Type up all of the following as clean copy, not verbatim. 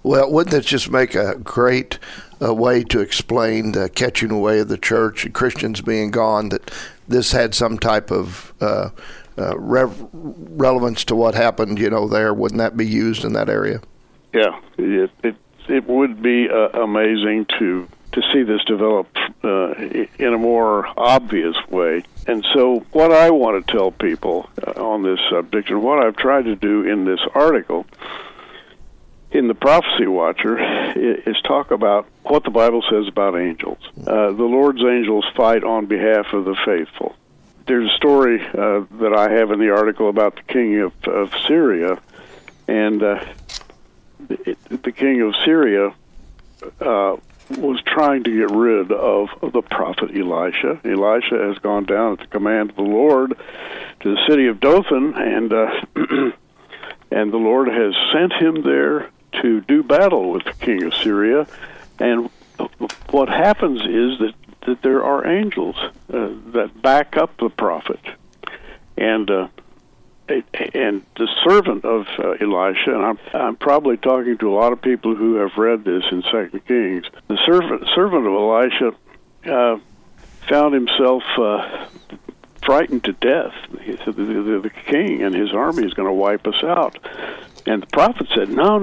Well, wouldn't that just make a great way to explain the catching away of the church and Christians being gone, that this had some type of relevance to what happened, there? Wouldn't that be used in that area? Yeah, it would be amazing to see this develop in a more obvious way. And so what I want to tell people on this subject, and what I've tried to do in this article, in the Prophecy Watcher, is talk about what the Bible says about angels. The Lord's angels fight on behalf of the faithful. There's a story that I have in the article about the king of Syria, and the king of Syria was trying to get rid of the prophet Elisha. Elisha has gone down at the command of the Lord to the city of Dothan, and and the Lord has sent him there to do battle with the king of Syria. And what happens is that there are angels that back up the prophet, and the servant of Elisha, and I'm probably talking to a lot of people who have read this in 2 Kings. The servant of Elisha found himself frightened to death. He said, the king and his army is going to wipe us out. And the prophet said, no,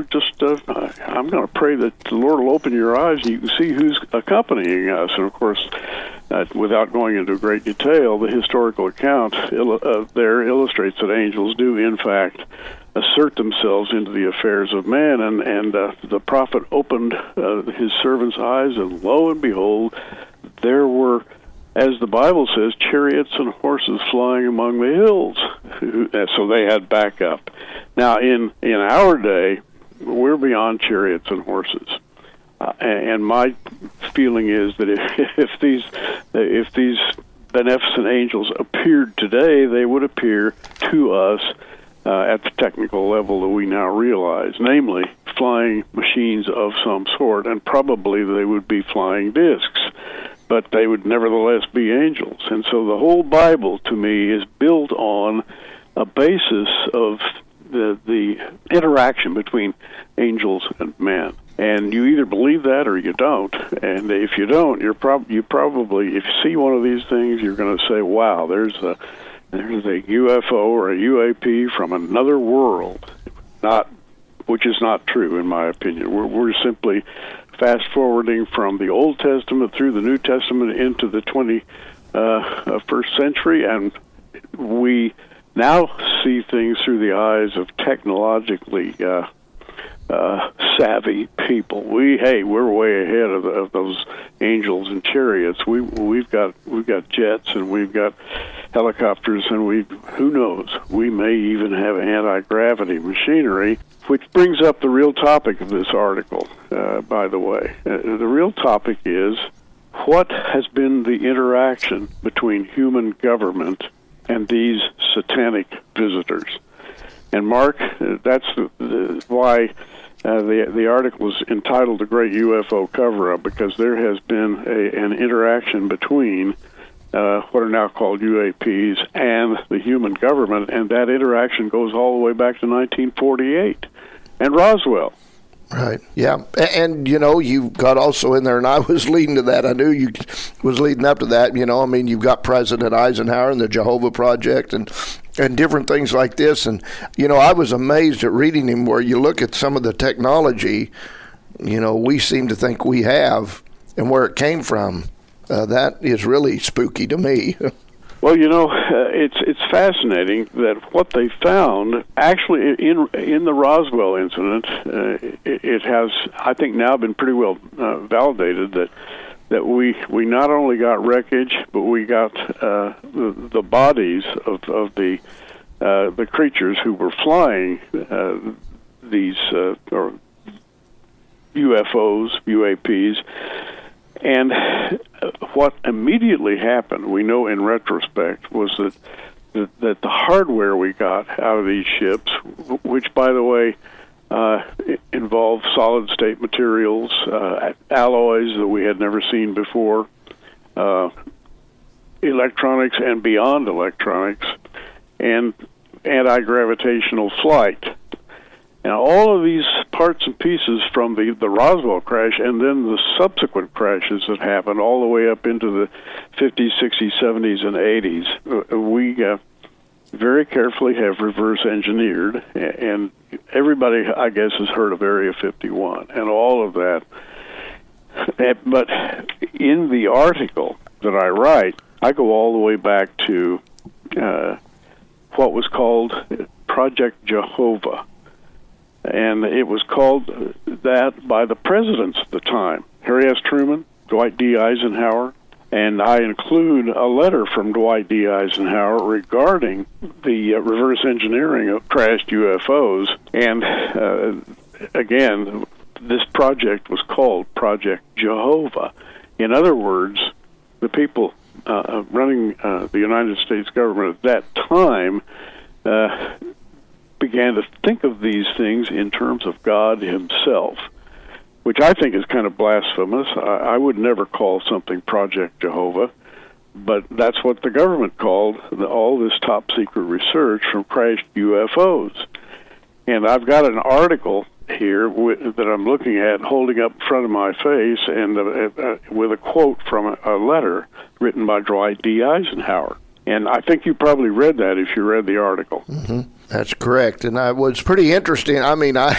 just I'm going to pray that the Lord will open your eyes and you can see who's accompanying us. And, of course, without going into great detail, the historical account there illustrates that angels do, in fact, assert themselves into the affairs of man. And the prophet opened his servant's eyes, and lo and behold, there were, as the Bible says, chariots and horses flying among the hills. So they had backup. Now, in our day, we're beyond chariots and horses. And my feeling is that if these beneficent angels appeared today, they would appear to us at the technical level that we now realize, namely flying machines of some sort, and probably they would be flying discs, but they would nevertheless be angels. And so the whole Bible, to me, is built on a basis of the interaction between angels and men. And you either believe that or you don't. And if you don't, you probably, if you see one of these things, you're going to say, wow, there's a UFO or a UAP from another world. Which is not true, in my opinion. We're simply fast-forwarding from the Old Testament through the New Testament into the 21st century, and we now see things through the eyes of technologically savvy people. We're way ahead of those angels and chariots. We've got jets, and we've got helicopters, and who knows, we may even have anti-gravity machinery, which brings up the real topic of this article, by the way. The real topic is, what has been the interaction between human government and these satanic visitors? And Mark, that's why the article is entitled "The Great UFO Cover-Up," because there has been an interaction between what are now called UAPs and the human government, and that interaction goes all the way back to 1948 and Roswell. Right. Yeah. And, you've got also in there, and I was leading to that. I knew you was leading up to that. You've got President Eisenhower and the Jehovah Project and different things like this. And, I was amazed at reading him where you look at some of the technology, we seem to think we have and where it came from. That is really spooky to me. Well, it's fascinating that what they found, actually, in the Roswell incident, it has, I think, now been pretty well validated that we not only got wreckage, but we got the bodies of the creatures who were flying these or UFOs, UAPs. And what immediately happened, we know in retrospect, was that the hardware we got out of these ships, which, by the way, involved solid-state materials, alloys that we had never seen before, electronics and beyond electronics, and anti-gravitational flight. Now, all of these parts and pieces from the Roswell crash and then the subsequent crashes that happened all the way up into the 50s, 60s, 70s, and 80s. We very carefully have reverse engineered, and everybody, I guess, has heard of Area 51 and all of that. But in the article that I write, I go all the way back to what was called Project Jehovah. And it was called that by the presidents at the time, Harry S. Truman, Dwight D. Eisenhower, and I include a letter from Dwight D. Eisenhower regarding the reverse engineering of crashed UFOs. And again, this project was called Project Jehovah. In other words, the people running the United States government at that time began to think of these things in terms of God himself, which I think is kind of blasphemous. I would never call something Project Jehovah, but that's what the government called all this top-secret research from crashed UFOs. And I've got an article here that I'm looking at, holding up in front of my face, and with a quote from a letter written by Dwight D. Eisenhower. And I think you probably read that if you read the article. Mm-hmm. That's correct, and it was pretty interesting. I mean, I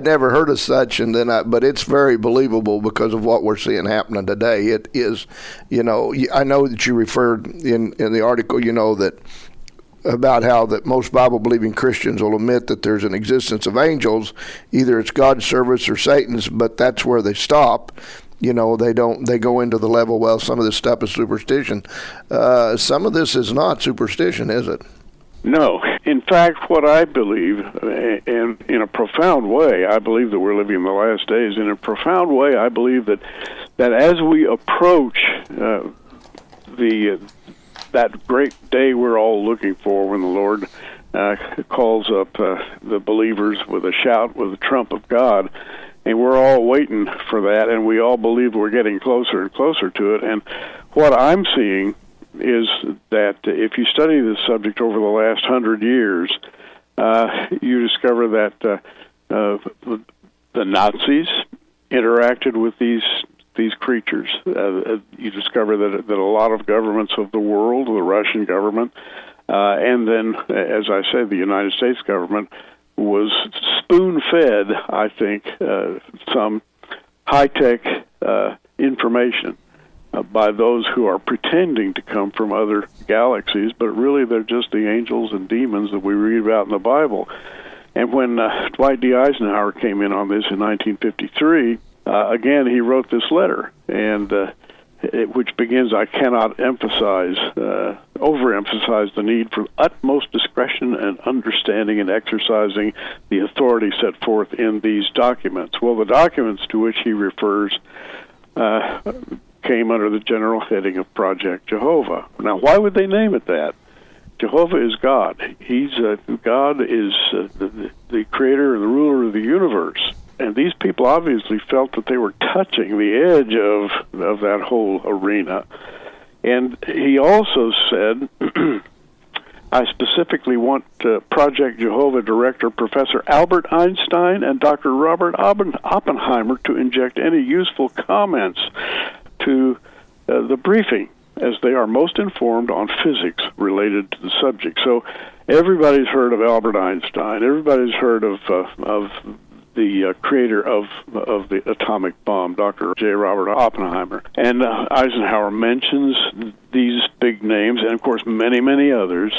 never heard of such, but it's very believable because of what we're seeing happening today. It is, I know that you referred in the article, that about how that most Bible-believing Christians will admit that there's an existence of angels, either it's God's service or Satan's, but that's where they stop. They go into the level, well, some of this stuff is superstition. Some of this is not superstition, is it? No. In fact, what I believe, and in a profound way, I believe that we're living in the last days. In a profound way, I believe that as we approach that great day we're all looking for, when the Lord calls up the believers with a shout, with the trump of God, and we're all waiting for that, and we all believe we're getting closer and closer to it. And what I'm seeing is that if you study this subject over the last 100 years, you discover that the Nazis interacted with these creatures. You discover that a lot of governments of the world, the Russian government, and then, as I said, the United States government, was spoon-fed, I think, some high-tech information by those who are pretending to come from other galaxies, but really they're just the angels and demons that we read about in the Bible. And when Dwight D. Eisenhower came in on this in 1953, again, he wrote this letter, and which begins, I cannot overemphasize the need for utmost discretion and understanding in exercising the authority set forth in these documents. Well, the documents to which he refers came under the general heading of Project Jehovah. Now, why would they name it that? Jehovah is God. God is the creator and the ruler of the universe. And these people obviously felt that they were touching the edge of that whole arena. And he also said, I specifically want Project Jehovah Director Professor Albert Einstein and Dr. Robert Oppenheimer to inject any useful comments to the briefing, as they are most informed on physics related to the subject. So everybody's heard of Albert Einstein. Everybody's heard of the creator of the atomic bomb, Dr. J. Robert Oppenheimer. And Eisenhower mentions these big names, and of course many, many others.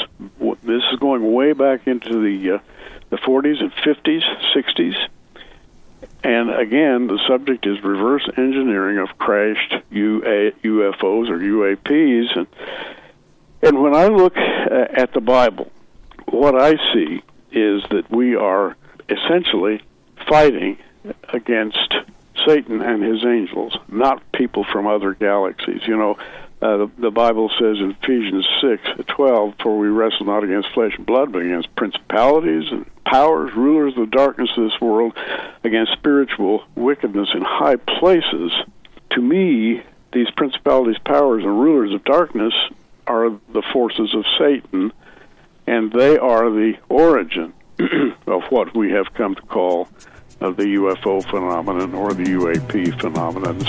This is going way back into the 40s and 50s, 60s. And again, the subject is reverse engineering of crashed UFOs or UAPs. And when I look at the Bible, what I see is that we are essentially fighting against Satan and his angels, not people from other galaxies. The Bible says in Ephesians 6:12, for we wrestle not against flesh and blood, but against principalities and powers, rulers of the darkness of this world, against spiritual wickedness in high places. To me, these principalities, powers, and rulers of darkness are the forces of Satan, and they are the origin of what we have come to call of the UFO phenomenon or the UAP phenomenon.